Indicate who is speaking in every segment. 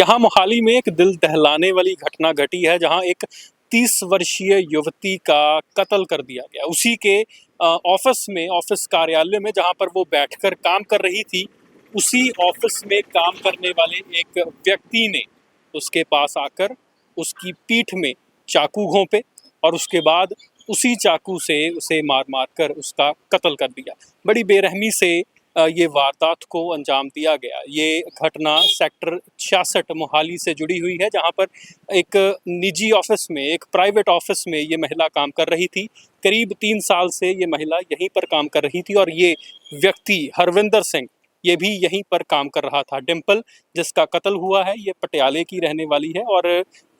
Speaker 1: यहाँ मोहाली में एक दिल दहलाने वाली घटना घटी है, जहाँ एक 30 वर्षीय युवती का कत्ल कर दिया गया। उसी के ऑफिस कार्यालय में जहाँ पर वो बैठकर काम कर रही थी, उसी ऑफिस में काम करने वाले एक व्यक्ति ने उसके पास आकर उसकी पीठ में चाकू घोंपे और उसके बाद उसी चाकू से उसे मार मार कर उसका कत्ल कर दिया। बड़ी बेरहमी से ये वारदात को अंजाम दिया गया। ये घटना सेक्टर 66 मोहाली से जुड़ी हुई है, जहाँ पर एक निजी ऑफिस में, एक प्राइवेट ऑफिस में ये महिला काम कर रही थी। करीब 3 साल से ये महिला यहीं पर काम कर रही थी और ये व्यक्ति हरविंदर सिंह ये भी यहीं पर काम कर रहा था। डिम्पल जिसका कत्ल हुआ है, ये पटियाले की रहने वाली है और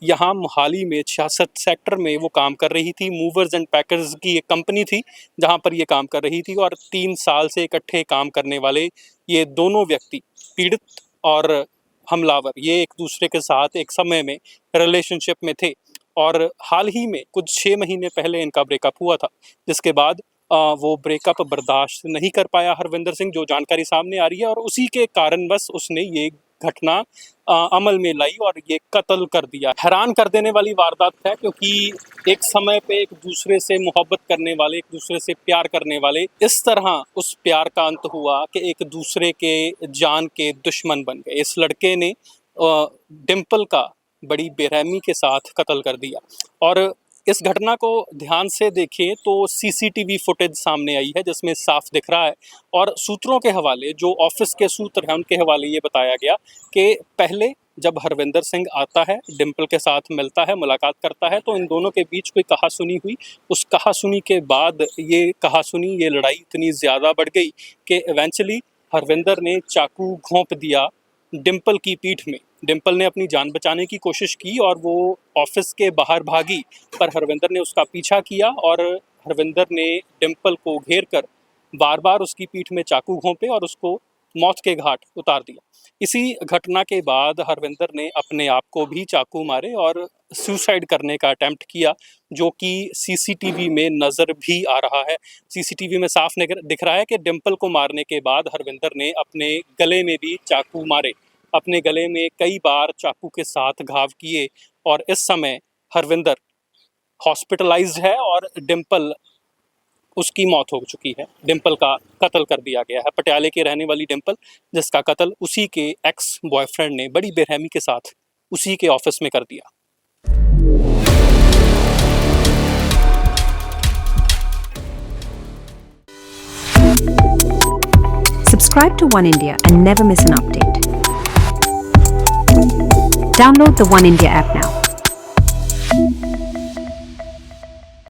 Speaker 1: यहाँ मोहाली में 66 सेक्टर में वो काम कर रही थी। मूवर्स एंड पैकर्स की एक कंपनी थी जहाँ पर ये काम कर रही थी और 3 साल से इकट्ठे काम करने वाले ये दोनों व्यक्ति, पीड़ित और हमलावर, ये एक दूसरे के साथ एक समय में रिलेशनशिप में थे और हाल ही में कुछ 6 महीने पहले इनका ब्रेकअप हुआ था, जिसके बाद वो ब्रेकअप बर्दाश्त नहीं कर पाया हरविंदर सिंह, जो जानकारी सामने आ रही है, और उसी के कारणवश उसने ये घटना अमल में लाई और ये कत्ल कर दिया। हैरान कर देने वाली वारदात है, क्योंकि एक समय पे एक दूसरे से मोहब्बत करने वाले, एक दूसरे से प्यार करने वाले, इस तरह उस प्यार का अंत हुआ कि एक दूसरे के जान के दुश्मन बन गए। इस लड़के ने डिम्पल का बड़ी बेरहमी के साथ कत्ल कर दिया। और इस घटना को ध्यान से देखें तो सीसीटीवी फुटेज सामने आई है, जिसमें साफ दिख रहा है और सूत्रों के हवाले, जो ऑफिस के सूत्र हैं उनके हवाले ये बताया गया कि पहले जब हरविंदर सिंह आता है, डिम्पल के साथ मिलता है, मुलाकात करता है, तो इन दोनों के बीच कोई कहासुनी हुई। उस कहासुनी के बाद ये लड़ाई इतनी ज़्यादा बढ़ गई कि इवेंचुअली हरविंदर ने चाकू घोंप दिया डिम्पल की पीठ में। डिम्पल ने अपनी जान बचाने की कोशिश की और वो ऑफिस के बाहर भागी, पर हरविंदर ने उसका पीछा किया और हरविंदर ने डिम्पल को घेर कर बार बार उसकी पीठ में चाकू घोंपे और उसको मौत के घाट उतार दिया। इसी घटना के बाद हरविंदर ने अपने आप को भी चाकू मारे और सुसाइड करने का अटेम्प्ट किया, जो कि सीसीटीवी में नज़र भी आ रहा है। सीसीटीवी में साफ दिख रहा है कि डिम्पल को मारने के बाद हरविंदर ने अपने गले में भी चाकू मारे, अपने गले में कई बार चाकू के साथ घाव किए और इस समय हरविंदर हॉस्पिटलाइज्ड है और डिम्पल, उसकी मौत हो चुकी है। डिम्पल का कत्ल कर दिया गया है। पटियाले की रहने वाली डिम्पल, जिसका कत्ल उसी के एक्स बॉयफ्रेंड ने बड़ी बेरहमी के साथ उसी के ऑफिस में कर दिया।
Speaker 2: Subscribe to One India and never miss an update. Download the One India app now.